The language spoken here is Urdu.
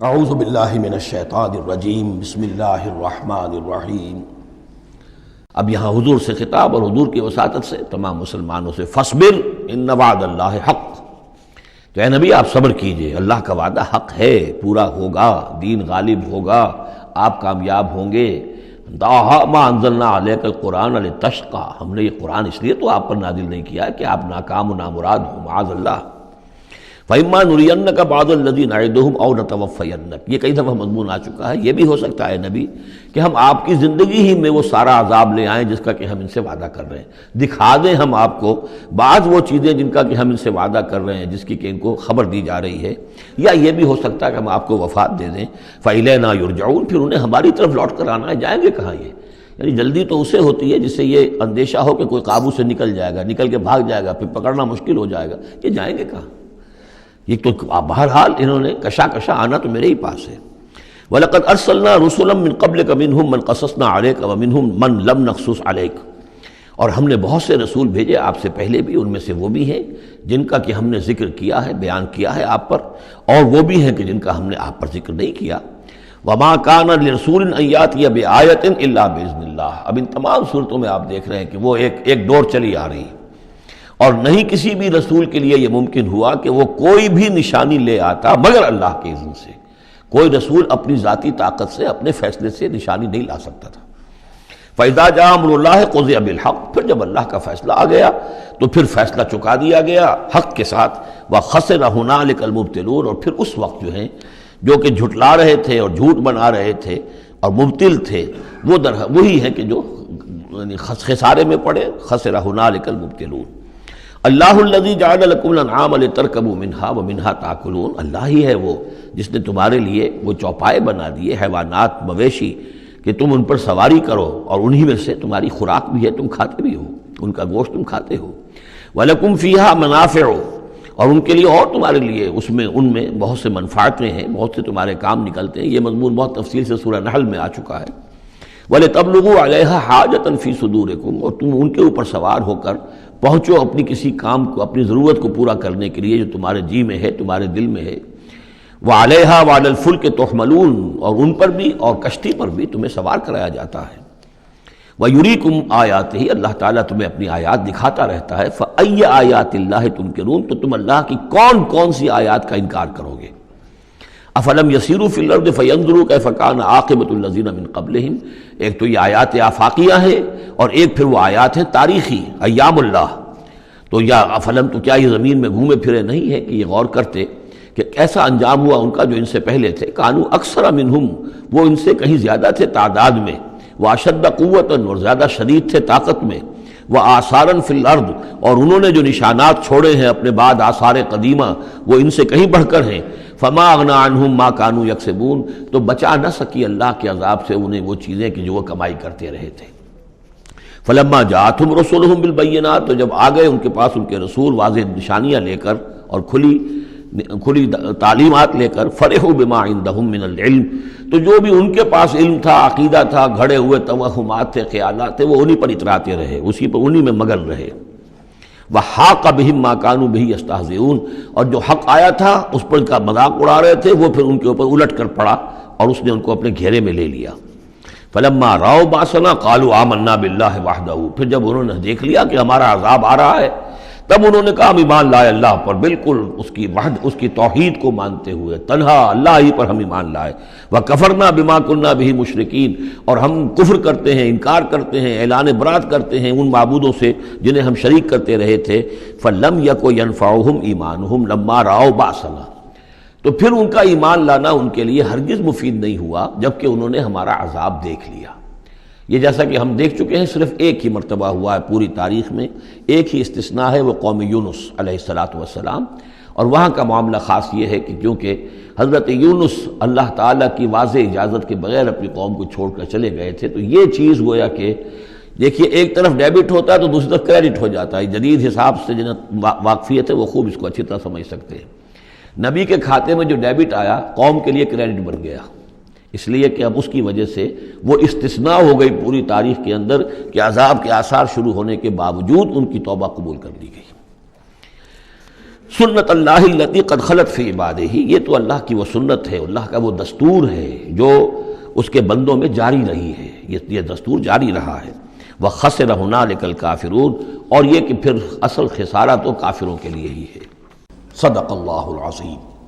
اعوذ باللہ من الشیطان الرجیم بسم اللہ الرحمن الرحیم۔ اب یہاں حضور سے خطاب اور حضور کی وساطت سے تمام مسلمانوں سے فاصبر ان وعد اللہ حق، تو اے نبی آپ صبر کیجئے، اللہ کا وعدہ حق ہے، پورا ہوگا، دین غالب ہوگا، آپ کامیاب ہوں گے۔ ما انزلنا علیک القرآن لتشقی، ہم نے یہ قرآن اس لیے تو آپ پر نازل نہیں کیا ہے کہ آپ ناکام و نامراد ہو، معاذ اللہ۔ فَإِمَّا نُرِيَنَّكَ بَعْضَ الَّذِي نَعِدُهُمْ أَوْ نَتَوَفَّيَنَّكَ، یہ کئی دفعہ مضمون آ چکا ہے، یہ بھی ہو سکتا ہے نبی کہ ہم آپ کی زندگی ہی میں وہ سارا عذاب لے آئیں جس کا کہ ہم ان سے وعدہ کر رہے ہیں، دکھا دیں ہم آپ کو بعض وہ چیزیں جن کا کہ ہم ان سے وعدہ کر رہے ہیں، جس کی کہ ان کو خبر دی جا رہی ہے، یا یہ بھی ہو سکتا ہے کہ ہم آپ کو وفات دے دیں۔ فَإِلَيْنَا يُرْجَعُونَ، پھر انہیں ہماری طرف لوٹ کر آنا ہے، جائیں گے کہاں یہ؟ یعنی جلدی تو اسے ہوتی ہے جس سے یہ اندیشہ ہو کہ کوئی قابو سے نکل جائے گا، نکل کے بھاگ جائے گا، پھر پکڑنا مشکل ہو جائے گا، یہ جائیں گے کہاں؟ یہ تو بہرحال انہوں نے کشا آنا تو میرے ہی پاس ہے۔ وَلَقَدْ أَرْسَلْنَا رُسُلًا مِّن قَبْلِكَ مِنْهُمْ مَنْ قَصَصْنَا عَلَيْكَ وَمِنْهُمْ مَنْ لَمْ نَقْصُصْ عَلَيْكَ، اور ہم نے بہت سے رسول بھیجے آپ سے پہلے بھی، ان میں سے وہ بھی ہیں جن کا کہ ہم نے ذکر کیا ہے، بیان کیا ہے آپ پر، اور وہ بھی ہیں کہ جن کا ہم نے آپ پر ذکر نہیں کیا۔ وَمَا كَانَ لِرَسُولٍ أَن يَأْتِيَ بِآيَةٍ إِلَّا بِإِذْنِ اللَّهِ، اب ان تمام صورتوں میں آپ دیکھ رہے ہیں کہ وہ ایک ڈور چلی آ رہی، اور نہیں کسی بھی رسول کے لیے یہ ممکن ہوا کہ وہ کوئی بھی نشانی لے آتا مگر اللہ کے اذن سے۔ کوئی رسول اپنی ذاتی طاقت سے، اپنے فیصلے سے نشانی نہیں لا سکتا تھا۔ فَإِذَا جَاءَ أَمْرُ اللَّهِ قُضِيَ بِالْحَقِّ، پھر جب اللہ کا فیصلہ آ گیا تو پھر فیصلہ چکا دیا گیا حق کے ساتھ۔ وَخَسِرَ هُنَالِكَ الْمُبْطِلُونَ، اور پھر اس وقت جو ہیں جو کہ جھٹلا رہے تھے اور جھوٹ بنا رہے تھے اور مبطل تھے، وہ وہی ہیں کہ جو خسارے میں پڑے۔ خَسِرَ هُنَالِكَ الْمُبْطِلُونَ۔ اللہ الذی جعل لکم الانعام لترکبوا منها ومنها تاکلون، اللہ ہی ہے وہ جس نے تمہارے لیے وہ چوپائے بنا دیے، حیوانات، مویشی، کہ تم ان پر سواری کرو، اور انہی میں سے تمہاری خوراک بھی ہے، تم کھاتے بھی ہو، ان کا گوشت تم کھاتے ہو۔ ولکم فیہا منافع، اور ان کے لیے اور تمہارے لیے ان میں بہت سے منفعتیں ہیں، بہت سے تمہارے کام نکلتے ہیں۔ یہ مضمون بہت تفصیل سے سورہ نحل میں آ چکا ہے۔ وَلِتَبْلُغُوا عَلَيْهَا حَاجَةً فِي صُدُورِكُمْ، اور تم ان کے اوپر سوار ہو کر پہنچو اپنی کسی کام کو، اپنی ضرورت کو پورا کرنے کے لیے جو تمہارے جی میں ہے، تمہارے دل میں ہے۔ وَعَلَيْهَا وَعَلَى الْفُلْكِ تُحْمَلُونَ، اور ان پر بھی اور کشتی پر بھی تمہیں سوار کرایا جاتا ہے۔ وَيُرِيكُمْ آيَاتِهِ، اللہ تعالیٰ تمہیں اپنی آیات دکھاتا رہتا ہے۔ فَأَيَّ آيَاتِ اللَّهِ تُنْكِرُونَ، تو تم اللہ کی کون کون سی آیات کا انکار کرو گے؟ افلم یسیروا فی الارض فینظروا کیف کان عاقبۃ الذین من قبلہم، ایک تو یہ آیات آفاقیہ ہیں اور ایک پھر وہ آیات ہیں تاریخی، ایام اللہ۔ تو یا افلم، تو کیا یہ زمین میں گھومے پھرے نہیں ہے کہ یہ غور کرتے کہ کیسا انجام ہوا ان کا جو ان سے پہلے تھے؟ کانوا اکثر منہم، وہ ان سے کہیں زیادہ تھے تعداد میں، واشد قوۃ، اور زیادہ شدید تھے طاقت میں، وآثارا فی الارض، اور انہوں نے جو نشانات چھوڑے ہیں اپنے بعد آثار قدیمہ وہ ان سے کہیں بڑھ کر ہیں۔ فما اغنی عنہم ما کانوا یکسبون، تو بچا نہ سکی اللہ کے عذاب سے انہیں وہ چیزیں کہ جو وہ کمائی کرتے رہے تھے۔ فلما جاءتہم رسولہم بالبینات، تو جب آ گئے ان کے پاس ان کے رسول واضح نشانیاں لے کر اور کھلی تعلیمات لے کر، فرحوا بما عندہم من العلم، تو جو بھی ان کے پاس علم تھا، عقیدہ تھا، گھڑے ہوئے توہمات تھے، خیالات تھے، وہ انہی پر اتراتے رہے، اسی پر انہی میں مگن رہے۔ وحاق بہم ما کانوا بہ یستہزئون، اور جو حق آیا تھا اس پر کا مذاق اڑا رہے تھے، وہ پھر ان کے اوپر الٹ کر پڑا اور اس نے ان کو اپنے گھیرے میں لے لیا۔ فلما رأوا بأسنا قالوا آمنا باللہ وحدہ، پھر جب انہوں نے دیکھ لیا کہ ہمارا عذاب آ رہا ہے، تب انہوں نے کہا ہم ایمان لائے اللہ پر، بالکل اس کی توحید کو مانتے ہوئے، تنہا اللہ ہی پر ہم ایمان لائے۔ وَكَفَرْنَا بِمَا كُنَّا بِهِ مُشْرِكِينَ، اور ہم کفر کرتے ہیں، انکار کرتے ہیں، اعلان برات کرتے ہیں ان معبودوں سے جنہیں ہم شریک کرتے رہے تھے۔ فَلَمْ يَكُ يَنْفَعُهُمْ إِيمَانُهُمْ لَمَّا رَأَوْا بَأْسَنَا، تو پھر ان کا ایمان لانا ان کے لیے ہرگز مفید نہیں ہوا جبکہ انہوں نے ہمارا عذاب دیکھ لیا۔ یہ جیسا کہ ہم دیکھ چکے ہیں صرف ایک ہی مرتبہ ہوا ہے پوری تاریخ میں، ایک ہی استثناء ہے، وہ قوم یونس علیہ السلام، اور وہاں کا معاملہ خاص یہ ہے کہ کیونکہ حضرت یونس اللہ تعالیٰ کی واضح اجازت کے بغیر اپنی قوم کو چھوڑ کر چلے گئے تھے، تو یہ چیز گویا کہ دیکھیے ایک طرف ڈیبٹ ہوتا ہے تو دوسری طرف کریڈٹ ہو جاتا ہے۔ جدید حساب سے جنہیں واقفیت ہے وہ خوب اس کو اچھی طرح سمجھ سکتے ہیں۔ نبی کے کھاتے میں جو ڈیبٹ آیا قوم کے لیے کریڈٹ بن گیا، اس لیے کہ اب اس کی وجہ سے وہ استثناء ہو گئی پوری تاریخ کے اندر کہ عذاب کے آثار شروع ہونے کے باوجود ان کی توبہ قبول کر لی گئی۔ سنت اللہ التی قد خلت فی عبادہ، یہ تو اللہ کی وہ سنت ہے، اللہ کا وہ دستور ہے جو اس کے بندوں میں جاری رہی ہے، یہ دستور جاری رہا ہے۔ وَخَسِرَ هُنَالِكَ الْكَافِرُونَ، اور یہ کہ پھر اصل خسارہ تو کافروں کے لیے ہی ہے۔ صدق اللہ العظیم۔